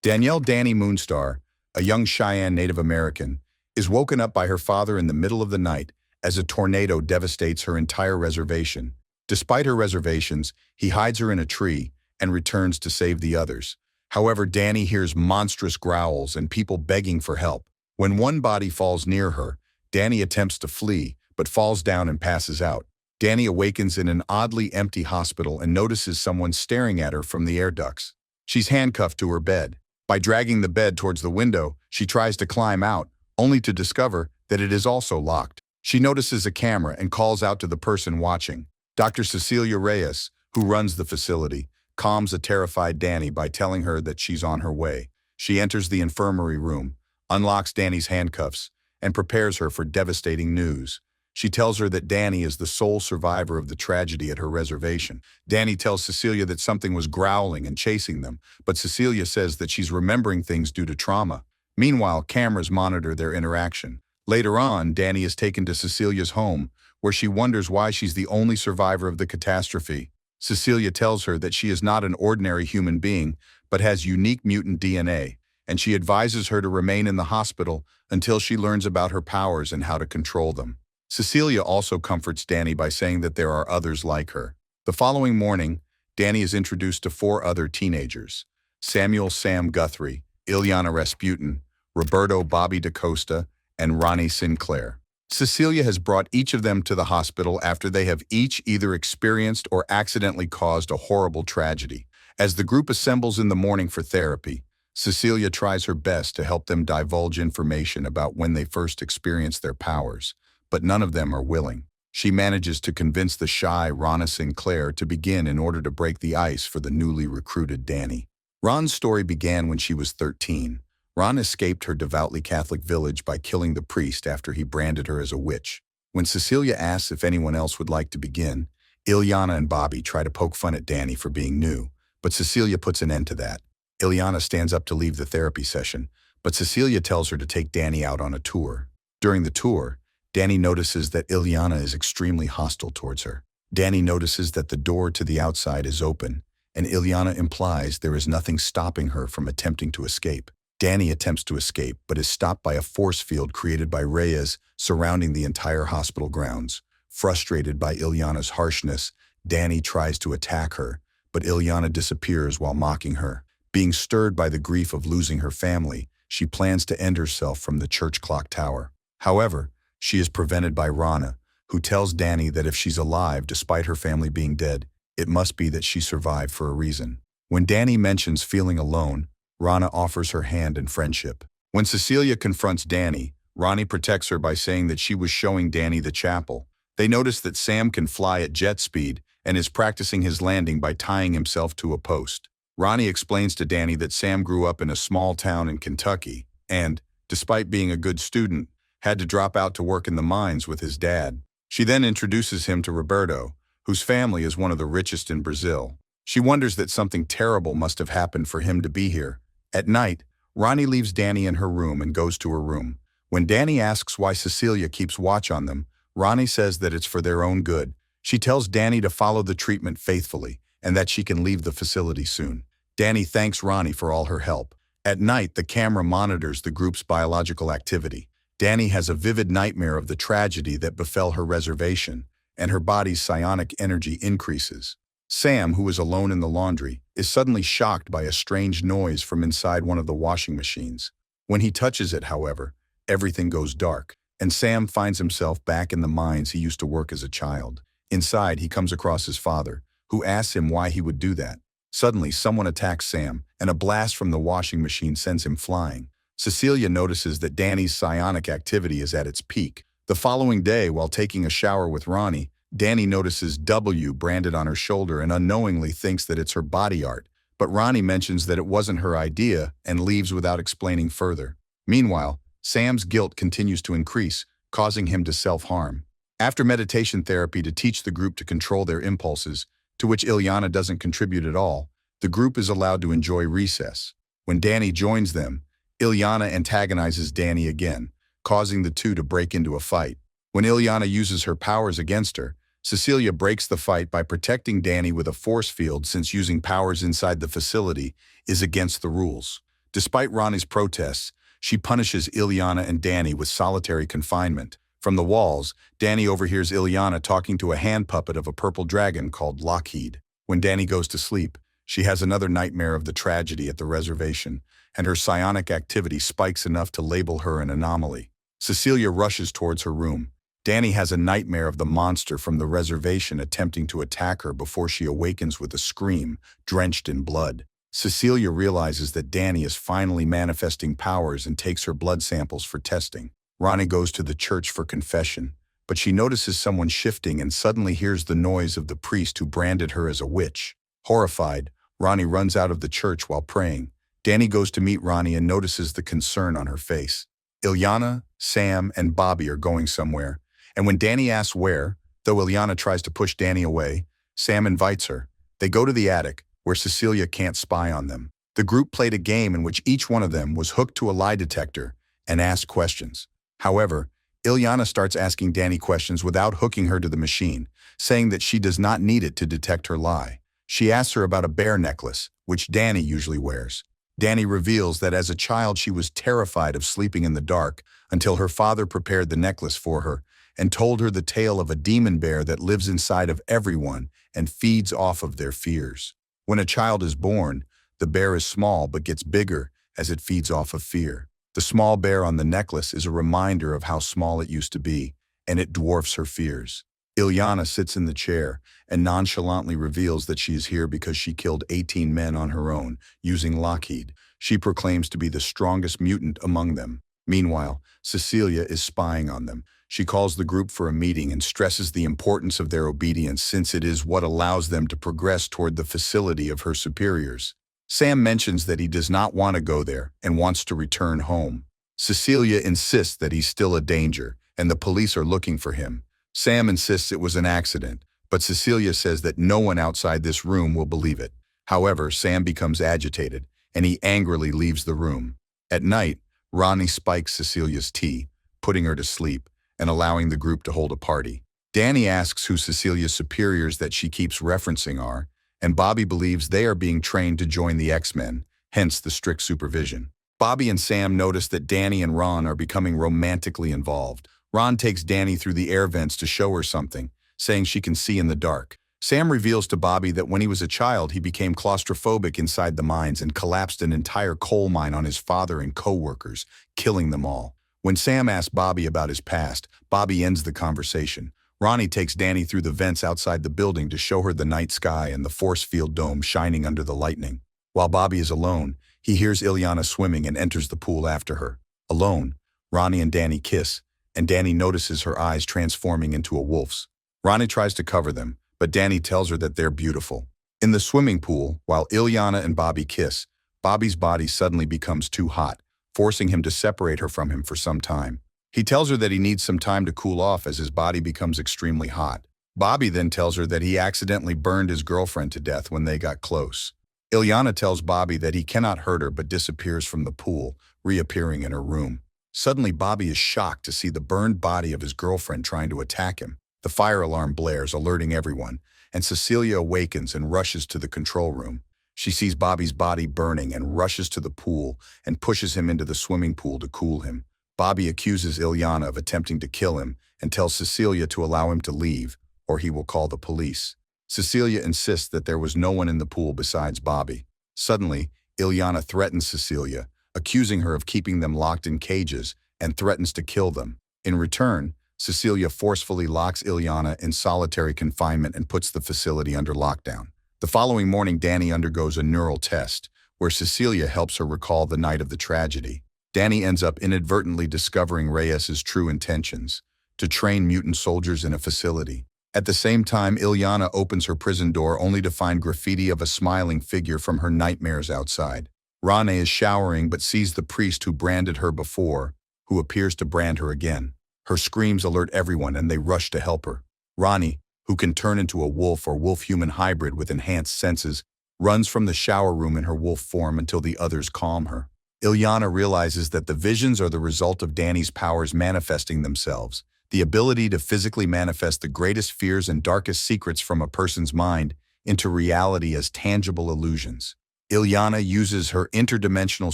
Danielle Danny Moonstar, a young Cheyenne Native American, is woken up by her father in the middle of the night as a tornado devastates her entire reservation. Despite her reservations, he hides her in a tree and returns to save the others. However, Danny hears monstrous growls and people begging for help. When one body falls near her, Danny attempts to flee, but falls down and passes out. Danny awakens in an oddly empty hospital and notices someone staring at her from the air ducts. She's handcuffed to her bed. By dragging the bed towards the window, she tries to climb out, only to discover that it is also locked. She notices a camera and calls out to the person watching. Dr. Cecilia Reyes, who runs the facility, calms a terrified Danny by telling her that she's on her way. She enters the infirmary room, unlocks Danny's handcuffs, and prepares her for devastating news. She tells her that Danny is the sole survivor of the tragedy at her reservation. Danny tells Cecilia that something was growling and chasing them, but Cecilia says that she's remembering things due to trauma. Meanwhile, cameras monitor their interaction. Later on, Danny is taken to Cecilia's home, where she wonders why she's the only survivor of the catastrophe. Cecilia tells her that she is not an ordinary human being, but has unique mutant DNA, and she advises her to remain in the hospital until she learns about her powers and how to control them. Cecilia also comforts Danny by saying that there are others like her. The following morning, Danny is introduced to 4 other teenagers: Samuel Sam Guthrie, Ilyana Rasputin, Roberto Bobby DaCosta, and Ronnie Sinclair. Cecilia has brought each of them to the hospital after they have each either experienced or accidentally caused a horrible tragedy. As the group assembles in the morning for therapy, Cecilia tries her best to help them divulge information about when they first experienced their powers, but none of them are willing. She manages to convince the shy Ronna Sinclair to begin in order to break the ice for the newly recruited Danny. Ron's story began when she was 13. Ron escaped her devoutly Catholic village by killing the priest after he branded her as a witch. When Cecilia asks if anyone else would like to begin, Ilyana and Bobby try to poke fun at Danny for being new, but Cecilia puts an end to that. Ilyana stands up to leave the therapy session, but Cecilia tells her to take Danny out on a tour. During the tour, Danny notices that Ilyana is extremely hostile towards her. Danny notices that the door to the outside is open, and Ilyana implies there is nothing stopping her from attempting to escape. Danny attempts to escape, but is stopped by a force field created by Reyes surrounding the entire hospital grounds. Frustrated by Ilyana's harshness, Danny tries to attack her, but Ilyana disappears while mocking her. Being stirred by the grief of losing her family, she plans to end herself from the church clock tower. However, she is prevented by Ronna, who tells Danny that if she's alive despite her family being dead, it must be that she survived for a reason. When Danny mentions feeling alone, Ronna offers her hand in friendship. When Cecilia confronts Danny, Ronnie protects her by saying that she was showing Danny the chapel. They notice that Sam can fly at jet speed and is practicing his landing by tying himself to a post. Ronnie explains to Danny that Sam grew up in a small town in Kentucky and, despite being a good student, had to drop out to work in the mines with his dad. She then introduces him to Roberto, whose family is one of the richest in Brazil. She wonders that something terrible must have happened for him to be here. At night, Ronnie leaves Danny in her room and goes to her room. When Danny asks why Cecilia keeps watch on them, Ronnie says that it's for their own good. She tells Danny to follow the treatment faithfully and that she can leave the facility soon. Danny thanks Ronnie for all her help. At night, the camera monitors the group's biological activity. Danny has a vivid nightmare of the tragedy that befell her reservation, and her body's psionic energy increases. Sam, who is alone in the laundry, is suddenly shocked by a strange noise from inside one of the washing machines. When he touches it, however, everything goes dark, and Sam finds himself back in the mines he used to work as a child. Inside, he comes across his father, who asks him why he would do that. Suddenly, someone attacks Sam, and a blast from the washing machine sends him flying. Cecilia notices that Danny's psionic activity is at its peak. The following day, while taking a shower with Ronnie, Danny notices W branded on her shoulder and unknowingly thinks that it's her body art, but Ronnie mentions that it wasn't her idea and leaves without explaining further. Meanwhile, Sam's guilt continues to increase, causing him to self-harm. After meditation therapy to teach the group to control their impulses, to which Ilyana doesn't contribute at all, the group is allowed to enjoy recess. When Danny joins them, Ilyana antagonizes Danny again, causing the two to break into a fight. When Ilyana uses her powers against her, Cecilia breaks the fight by protecting Danny with a force field since using powers inside the facility is against the rules. Despite Ronnie's protests, she punishes Ilyana and Danny with solitary confinement. From the walls, Danny overhears Ilyana talking to a hand puppet of a purple dragon called Lockheed. When Danny goes to sleep, she has another nightmare of the tragedy at the reservation, and her psionic activity spikes enough to label her an anomaly. Cecilia rushes towards her room. Danny has a nightmare of the monster from the reservation attempting to attack her before she awakens with a scream, drenched in blood. Cecilia realizes that Danny is finally manifesting powers and takes her blood samples for testing. Ronnie goes to the church for confession, but she notices someone shifting and suddenly hears the noise of the priest who branded her as a witch. Horrified, Ronnie runs out of the church while praying. Danny goes to meet Ronnie and notices the concern on her face. Ilyana, Sam, and Bobby are going somewhere, and when Danny asks where, though Ilyana tries to push Danny away, Sam invites her. They go to the attic, where Cecilia can't spy on them. The group played a game in which each one of them was hooked to a lie detector and asked questions. However, Ilyana starts asking Danny questions without hooking her to the machine, saying that she does not need it to detect her lie. She asks her about a bear necklace, which Danny usually wears. Danny reveals that as a child she was terrified of sleeping in the dark until her father prepared the necklace for her and told her the tale of a demon bear that lives inside of everyone and feeds off of their fears. When a child is born, the bear is small but gets bigger as it feeds off of fear. The small bear on the necklace is a reminder of how small it used to be, and it dwarfs her fears. Ilyana sits in the chair and nonchalantly reveals that she is here because she killed 18 men on her own, using Lockheed. She proclaims to be the strongest mutant among them. Meanwhile, Cecilia is spying on them. She calls the group for a meeting and stresses the importance of their obedience since it is what allows them to progress toward the facility of her superiors. Sam mentions that he does not want to go there and wants to return home. Cecilia insists that he's still a danger and the police are looking for him. Sam insists it was an accident, but Cecilia says that no one outside this room will believe it. However, Sam becomes agitated and he angrily leaves the room. At night, Ronnie spikes Cecilia's tea, putting her to sleep and allowing the group to hold a party. Danny asks who Cecilia's superiors that she keeps referencing are, and Bobby believes they are being trained to join the X-Men, hence the strict supervision. Bobby and Sam notice that Danny and Ron are becoming romantically involved. Ron takes Danny through the air vents to show her something, saying she can see in the dark. Sam reveals to Bobby that when he was a child, he became claustrophobic inside the mines and collapsed an entire coal mine on his father and co-workers, killing them all. When Sam asks Bobby about his past, Bobby ends the conversation. Ronnie takes Danny through the vents outside the building to show her the night sky and the force field dome shining under the lightning. While Bobby is alone, he hears Ilyana swimming and enters the pool after her. Alone, Ronnie and Danny kiss, and Danny notices her eyes transforming into a wolf's. Ronnie tries to cover them, but Danny tells her that they're beautiful. In the swimming pool, while Ilyana and Bobby kiss, Bobby's body suddenly becomes too hot, forcing him to separate her from him for some time. He tells her that he needs some time to cool off as his body becomes extremely hot. Bobby then tells her that he accidentally burned his girlfriend to death when they got close. Ilyana tells Bobby that he cannot hurt her but disappears from the pool, reappearing in her room. Suddenly, Bobby is shocked to see the burned body of his girlfriend trying to attack him. The fire alarm blares, alerting everyone, and Cecilia awakens and rushes to the control room. She sees Bobby's body burning and rushes to the pool and pushes him into the swimming pool to cool him. Bobby accuses Ilyana of attempting to kill him and tells Cecilia to allow him to leave, or he will call the police. Cecilia insists that there was no one in the pool besides Bobby. Suddenly, Ilyana threatens Cecilia, accusing her of keeping them locked in cages, and threatens to kill them. In return, Cecilia forcefully locks Ilyana in solitary confinement and puts the facility under lockdown. The following morning, Danny undergoes a neural test, where Cecilia helps her recall the night of the tragedy. Danny ends up inadvertently discovering Reyes's true intentions, to train mutant soldiers in a facility. At the same time, Ilyana opens her prison door only to find graffiti of a smiling figure from her nightmares outside. Ronnie is showering but sees the priest who branded her before, who appears to brand her again. Her screams alert everyone and they rush to help her. Ronnie, who can turn into a wolf or wolf-human hybrid with enhanced senses, runs from the shower room in her wolf form until the others calm her. Ilyana realizes that the visions are the result of Danny's powers manifesting themselves, the ability to physically manifest the greatest fears and darkest secrets from a person's mind into reality as tangible illusions. Ilyana uses her interdimensional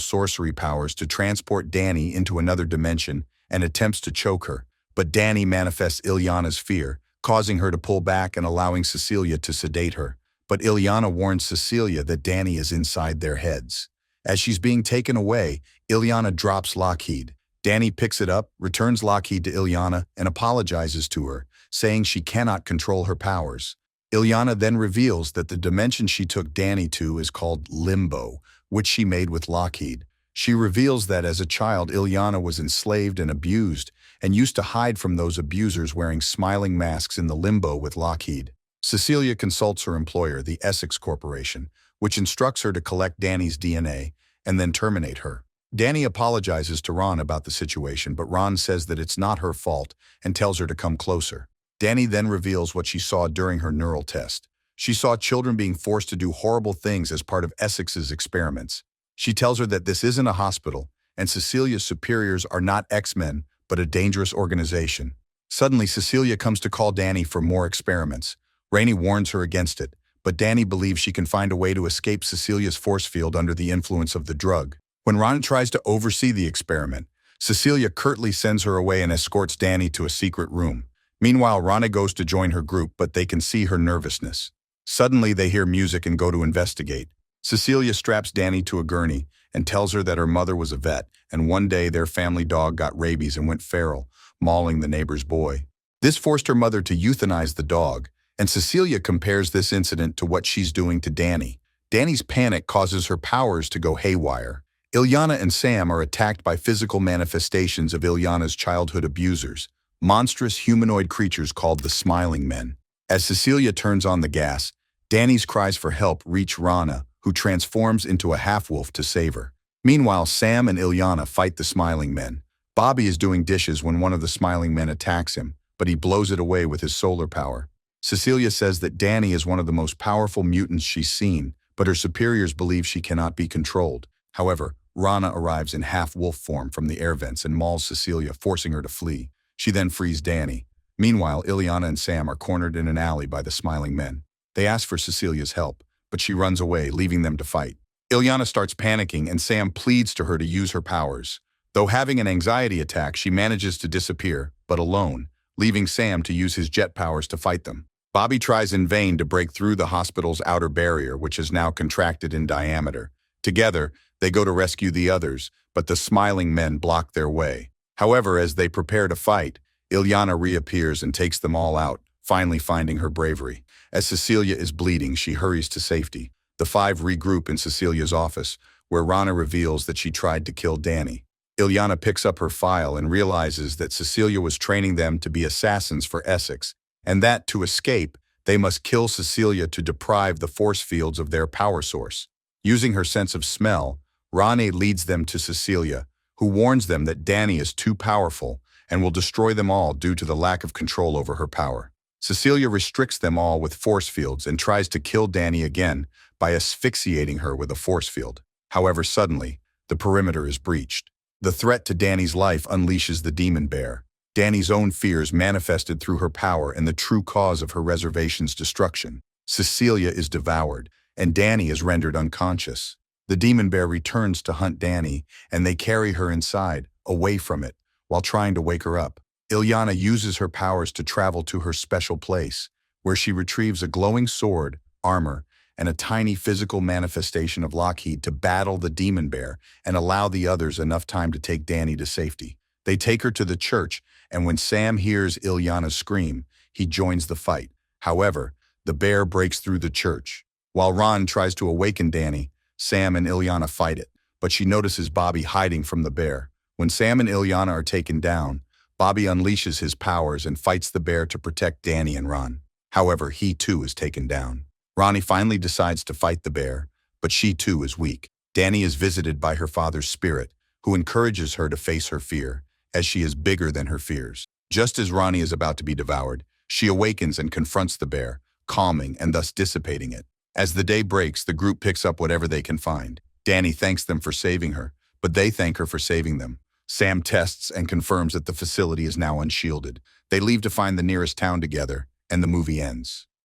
sorcery powers to transport Danny into another dimension and attempts to choke her, but Danny manifests Ilyana's fear, causing her to pull back and allowing Cecilia to sedate her. But Ilyana warns Cecilia that Danny is inside their heads. As she's being taken away, Ilyana drops Lockheed. Danny picks it up, returns Lockheed to Ilyana, and apologizes to her, saying she cannot control her powers. Ilyana then reveals that the dimension she took Danny to is called Limbo, which she made with Lockheed. She reveals that as a child, Ilyana was enslaved and abused, and used to hide from those abusers wearing smiling masks in the Limbo with Lockheed. Cecilia consults her employer, the Essex Corporation, which instructs her to collect Danny's DNA and then terminate her. Danny apologizes to Ron about the situation, but Ron says that it's not her fault and tells her to come closer. Danny then reveals what she saw during her neural test. She saw children being forced to do horrible things as part of Essex's experiments. She tells her that this isn't a hospital, and Cecilia's superiors are not X-Men, but a dangerous organization. Suddenly, Cecilia comes to call Danny for more experiments. Rainey warns her against it, but Danny believes she can find a way to escape Cecilia's force field under the influence of the drug. When Ron tries to oversee the experiment, Cecilia curtly sends her away and escorts Danny to a secret room. Meanwhile, Rana goes to join her group, but they can see her nervousness. Suddenly, they hear music and go to investigate. Cecilia straps Danny to a gurney and tells her that her mother was a vet, and one day their family dog got rabies and went feral, mauling the neighbor's boy. This forced her mother to euthanize the dog, and Cecilia compares this incident to what she's doing to Danny. Danny's panic causes her powers to go haywire. Ilyana and Sam are attacked by physical manifestations of Ilyana's childhood abusers, monstrous humanoid creatures called the Smiling Men. As Cecilia turns on the gas, Danny's cries for help reach Rana, who transforms into a half-wolf to save her. Meanwhile, Sam and Ilyana fight the Smiling Men. Bobby is doing dishes when one of the Smiling Men attacks him, but he blows it away with his solar power. Cecilia says that Danny is one of the most powerful mutants she's seen, but her superiors believe she cannot be controlled. However, Rana arrives in half-wolf form from the air vents and mauls Cecilia, forcing her to flee. She then frees Danny. Meanwhile, Ilyana and Sam are cornered in an alley by the Smiling Men. They ask for Cecilia's help, but she runs away, leaving them to fight. Ilyana starts panicking, and Sam pleads to her to use her powers. Though having an anxiety attack, she manages to disappear, but alone, leaving Sam to use his jet powers to fight them. Bobby tries in vain to break through the hospital's outer barrier, which is now contracted in diameter. Together, they go to rescue the others, but the Smiling Men block their way. However, as they prepare to fight, Ilyana reappears and takes them all out, finally finding her bravery. As Cecilia is bleeding, she hurries to safety. The five regroup in Cecilia's office, where Rana reveals that she tried to kill Danny. Ilyana picks up her file and realizes that Cecilia was training them to be assassins for Essex, and that, to escape, they must kill Cecilia to deprive the force fields of their power source. Using her sense of smell, Rane leads them to Cecilia, who warns them that Danny is too powerful and will destroy them all due to the lack of control over her power. Cecilia restricts them all with force fields and tries to kill Danny again by asphyxiating her with a force field. However, suddenly, the perimeter is breached. The threat to Danny's life unleashes the demon bear. Danny's own fears manifested through her power and the true cause of her reservation's destruction. Cecilia is devoured, and Danny is rendered unconscious. The demon bear returns to hunt Danny, and they carry her inside, away from it, while trying to wake her up. Ilyana uses her powers to travel to her special place, where she retrieves a glowing sword, armor, and a tiny physical manifestation of Lockheed to battle the demon bear and allow the others enough time to take Danny to safety. They take her to the church, and when Sam hears Ilyana scream, he joins the fight. However, the bear breaks through the church. While Ron tries to awaken Danny, Sam and Ilyana fight it, but she notices Bobby hiding from the bear. When Sam and Ilyana are taken down, Bobby unleashes his powers and fights the bear to protect Danny and Ron. However, he too is taken down. Ronnie finally decides to fight the bear, but she too is weak. Danny is visited by her father's spirit, who encourages her to face her fear, as she is bigger than her fears. Just as Ronnie is about to be devoured, she awakens and confronts the bear, calming and thus dissipating it. As the day breaks, the group picks up whatever they can find. Danny thanks them for saving her, but they thank her for saving them. Sam tests and confirms that the facility is now unshielded. They leave to find the nearest town together, and the movie ends.